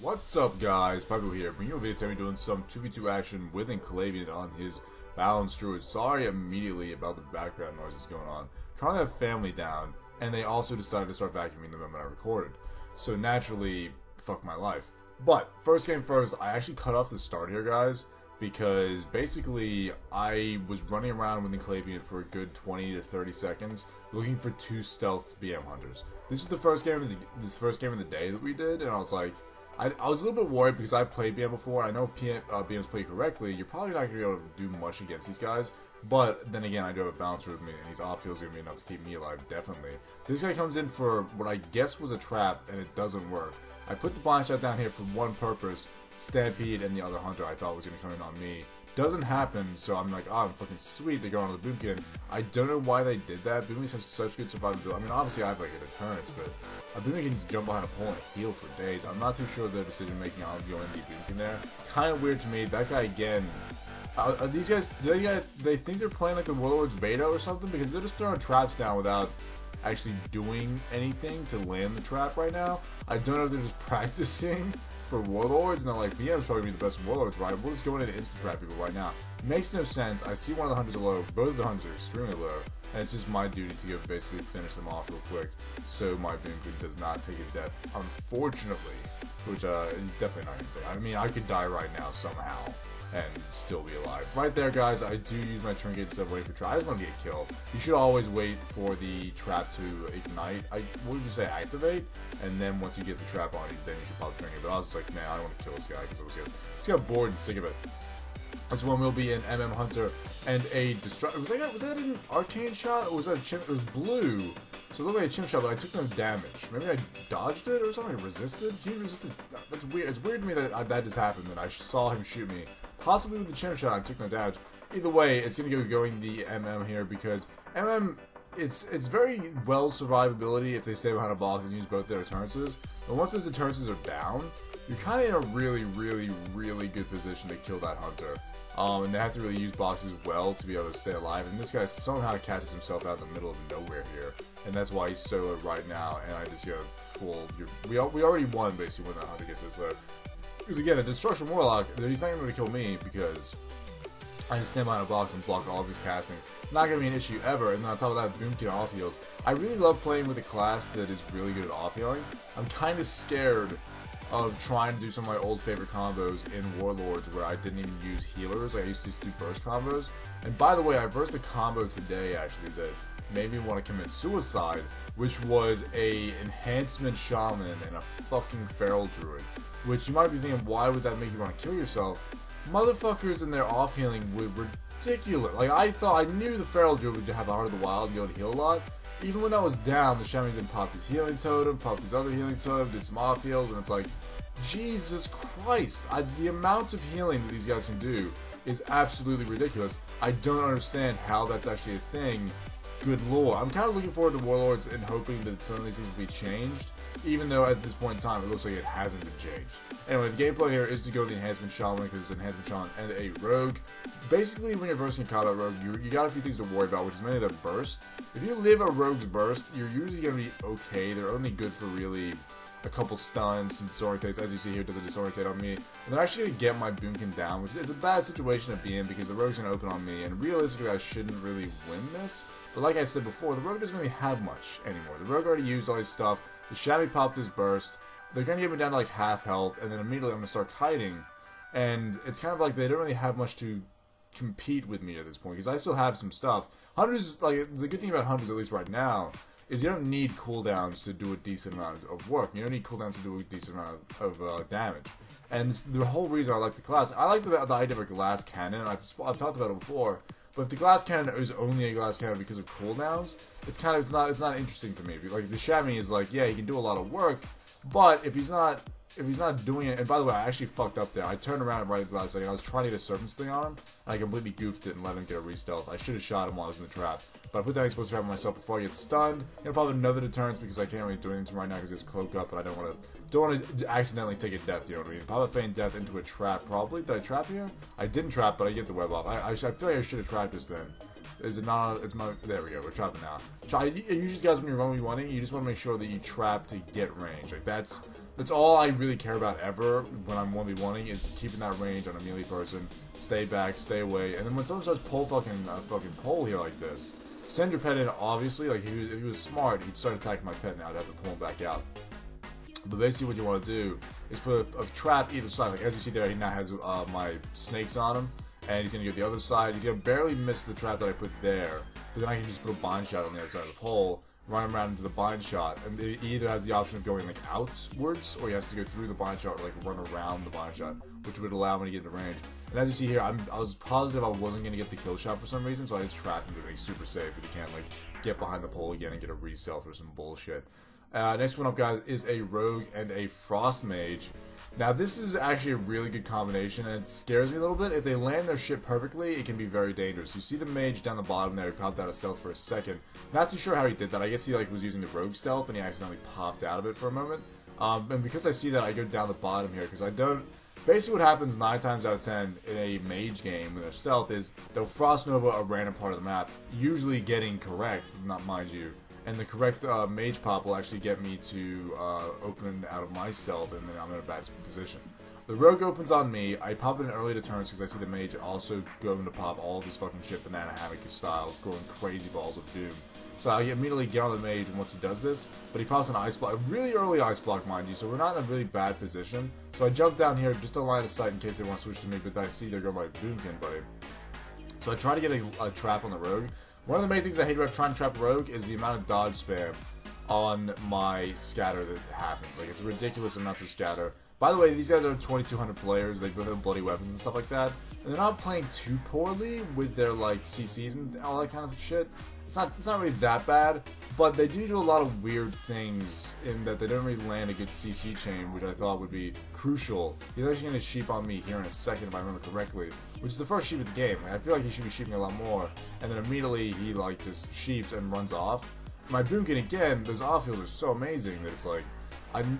What's up, guys? Pypo here, bringing you a video today doing some 2v2 action with Enclavian on his balanced Druid. Sorry immediately about the background noises going on. Currently have family down, and they also decided to start vacuuming the moment I recorded. So naturally, fuck my life. But, first game first, I actually cut off the start here, guys, because basically I was running around with Enclavian for a good 20 to 30 seconds looking for two stealth BM hunters. This is the first game of the day that we did, and I was like, I was a little bit worried because I've played BM before. I know if BM's played correctly, you're probably not going to be able to do much against these guys. But then again, I do have a bouncer with me, and his off heal's going to be enough to keep me alive, definitely. This guy comes in for what I guess was a trap, and it doesn't work. I put the blind shot down here for one purpose, Stampede and the other hunter I thought was going to come in on me. Doesn't happen, so I'm like, oh, I'm fucking sweet, they're going on the boomkin. I don't know why they did that. Boomkins have such good survivability. I mean, obviously I have like a deterrence, but a boomkin can just jump behind a pole and heal for days. I'm not too sure their decision making on going the boomkin there. Kind of weird to me. That guy again. These guys, they think they're playing like a Warlord's beta or something, because they're just throwing traps down without actually doing anything to land the trap right now. I don't know if they're just practicing for Warlords, and they're like, BM's probably be the best Warlords, right? We'll just go in and instant trap people right now. Makes no sense. I see one of the hunters are low, both of the hunters are extremely low, and it's just my duty to go basically finish them off real quick, so my boomkin does not take a death, unfortunately, which is definitely not insane. I mean, I could die right now somehow and still be alive. Right there, guys, I do use my trinket instead of waiting for trap. I just want to get killed. You should always wait for the trap to ignite. What would you say, activate? And then once you get the trap on, then you should pop the trinket. But I was just like, man, I don't want to kill this guy because I was got bored and sick of it. This one will be an MM Hunter and a Destruct. Was that an Arcane shot, or was that a chimp? It was blue. So it looked like a chimp shot, but I took no damage. Maybe I dodged it or something? Resisted? He resisted. That's weird. It's weird to me that that just happened, that I saw him shoot me. Possibly with the chimp shot, I took no damage. Either way, it's going to go going the MM here, because MM, it's very well survivability if they stay behind a box and use both their deterrences. But once those deterrences are down, you're kind of in a really good position to kill that hunter. And they have to really use boxes well to be able to stay alive. And this guy somehow catches himself out in the middle of nowhere here, and that's why he's solo right now. And I just go full. We already won basically when that hunter gets this low. Because again, a Destruction Warlock, he's not going to kill me because I can stand behind a box and block all of his casting. Not going to be an issue ever. And then on top of that, boomkin off heals. I really love playing with a class that is really good at off healing. I'm kind of scared of trying to do some of my old favorite combos in Warlords where I didn't even use healers. I used to do burst combos. And by the way, I versed a combo today actually that made me want to commit suicide, which was a enhancement shaman and a fucking feral druid. Which you might be thinking, why would that make you want to kill yourself? Motherfuckers in their off healing were ridiculous. Like, I knew the feral druid would have the Heart of the Wild and be able to heal a lot. Even when that was down, the shaman then popped his healing totem, popped his other healing totem, did some off heals, and it's like, Jesus Christ, the amount of healing that these guys can do is absolutely ridiculous. I don't understand how that's actually a thing. Good lord. I'm kind of looking forward to Warlords and hoping that some of these things will be changed, even though at this point in time it looks like it hasn't been changed. Anyway, the gameplay here is to go with the Enhancement Shaman, because it's an Enhancement Shaman and a Rogue. Basically, when you're versing a combat Rogue, you got a few things to worry about, which is mainly the burst. If you live a Rogue's burst, you're usually going to be okay. They're only good for really a couple stuns, some disorientates. As you see here, does a disorientate on me. And they're actually going to get my boomkin down, which is a bad situation to be in because the Rogue's going to open on me, and realistically I shouldn't really win this. But like I said before, the Rogue doesn't really have much anymore. The Rogue already used all his stuff. The Shabby popped his burst. They're going to get me down to like half health, and then immediately I'm going to start kiting. And it's kind of like they don't really have much to compete with me at this point, because I still have some stuff. Hunters, like, the good thing about Hunters, at least right now, is you don't need cooldowns to do a decent amount of work. You don't need cooldowns to do a decent amount of damage. And the whole reason I like the class, I like the idea of a glass cannon. I've talked about it before. But if the glass cannon is only a glass cannon because of cooldowns, it's not interesting to me. Like, the Chamois is like, yeah, he can do a lot of work, but if he's not doing it, and by the way, I actually fucked up there. I turned around right at the last second. I was trying to get a Serpent Sting on him, and I completely goofed it and let him get a re-stealth. I should have shot him while I was in the trap, but I put that explosive trap on myself before I get stunned. And probably another deterrence because I can't really do anything right now because it's cloak up, and I don't want to accidentally take a death. You know what I mean? Pop a feign death into a trap. Probably did I trap here? I didn't trap, but I get the web off. I feel like I should have trapped this then. Is it not? It's my. There we go. We're trapping now. Usually, guys, when you're 1v1ing, you just want to make sure that you trap to get range. Like That's all I really care about ever when I'm 1v1ing is keeping that range on a melee person. Stay back, stay away, and then when someone starts pull fucking pole here like this, send your pet in. Obviously, like if he was smart, he'd start attacking my pet. Now I'd have to pull him back out. But basically, what you want to do is put a trap either side. Like as you see there, he now has my snakes on him, and he's gonna go to the other side. He's gonna barely miss the trap that I put there, but then I can just put a bind shot on the other side of the pole. Run him around into the bind shot, and he either has the option of going like outwards, or he has to go through the bind shot, or like run around the bind shot, which would allow me to get into range. And as you see here, I was positive I wasn't gonna get the kill shot for some reason, so I just trapped him to make super safe that he can't like get behind the pole again and get a re-stealth or some bullshit. Next one up, guys, is a rogue and a frost mage. Now this is actually a really good combination, and it scares me a little bit. If they land their shit perfectly, it can be very dangerous. You see the mage down the bottom there, he popped out of stealth for a second. Not too sure how he did that. I guess he like was using the rogue stealth and he accidentally popped out of it for a moment. And because I see that, I go down the bottom here because I don't... Basically what happens 9 times out of 10 in a mage game with their stealth is they'll frost nova a random part of the map, usually getting correct, not mind you. And the correct mage pop will actually get me to open out of my stealth, and then I'm in a bad position. The rogue opens on me. I pop it in early to turns because I see the mage also going to pop all of his fucking shit banana hammock style, going crazy balls of doom. So I immediately get on the mage once he does this, but he pops an ice block, a really early ice block, mind you, so we're not in a really bad position. So I jump down here just to line of sight in case they want to switch to me, but I see they're going by boomkin, buddy. So I try to get a trap on the rogue. One of the main things I hate about trying to trap rogue is the amount of dodge spam on my scatter that happens. Like, it's ridiculous amounts of scatter. By the way, these guys are 2,200 players. They both have bloody weapons and stuff like that. And they're not playing too poorly with their, like, CCs and all that kind of shit. It's not really that bad, but they do a lot of weird things in that they don't really land a good CC chain, which I thought would be crucial. He's actually going to sheep on me here in a second, if I remember correctly, which is the first sheep of the game. I feel like he should be sheeping a lot more, and then immediately he like just sheeps and runs off. My boomkin again, those offheals are so amazing that it's like,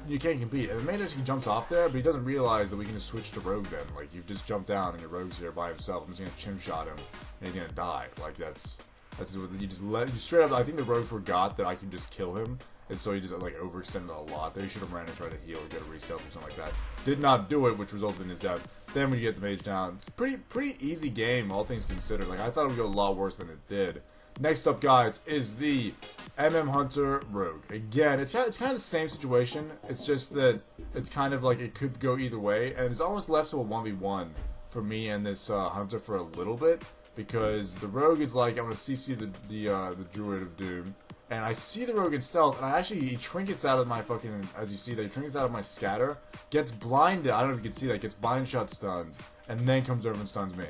you can't compete. And the mage actually jumps off there, but he doesn't realize that we can just switch to rogue then. Like, you've just jumped down and your rogue's here by himself. I'm just going to chimp shot him, and he's going to die. Like, that's what you just let, you straight up, I think the rogue forgot that I can just kill him, and so he just like overextended a lot. There he should have ran and tried to heal or get a re-stealth or something like that. Did not do it, which resulted in his death. Then when you get the mage down, it's pretty easy game, all things considered. Like, I thought it would go a lot worse than it did. Next up, guys, is the Hunter Rogue. Again, it's kind of the same situation. It's just that it's kind of like it could go either way, and it's almost left to a 1v1 for me and this Hunter for a little bit. Because the rogue is like, I'm going to CC the Druid of Doom, and I see the rogue in stealth, and he trinkets out of my fucking, as you see there, he trinkets out of my scatter, gets blinded, I don't know if you can see that, gets bind shot stunned, and then comes over and stuns me.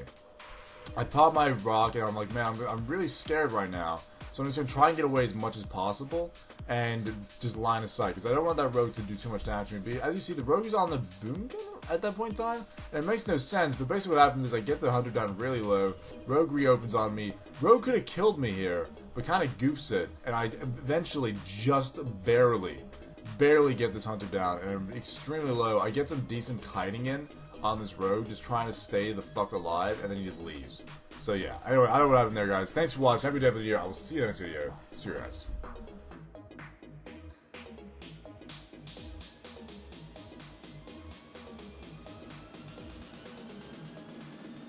I pop my rock, and I'm like, man, I'm really scared right now, so I'm just going to try and get away as much as possible, and just line of sight, because I don't want that rogue to do too much damage to me. But as you see, the rogue is on the boomkin at that point in time, and it makes no sense, but basically what happens is I get the hunter down really low, rogue reopens on me, rogue could have killed me here, but kind of goofs it, and I eventually just barely get this hunter down, and I'm extremely low. I get some decent kiting in on this rogue, just trying to stay the fuck alive, and then he just leaves. So yeah, anyway, I don't know what happened there, guys. Thanks for watching. Every day of the year, I will see you in the next video. See you guys.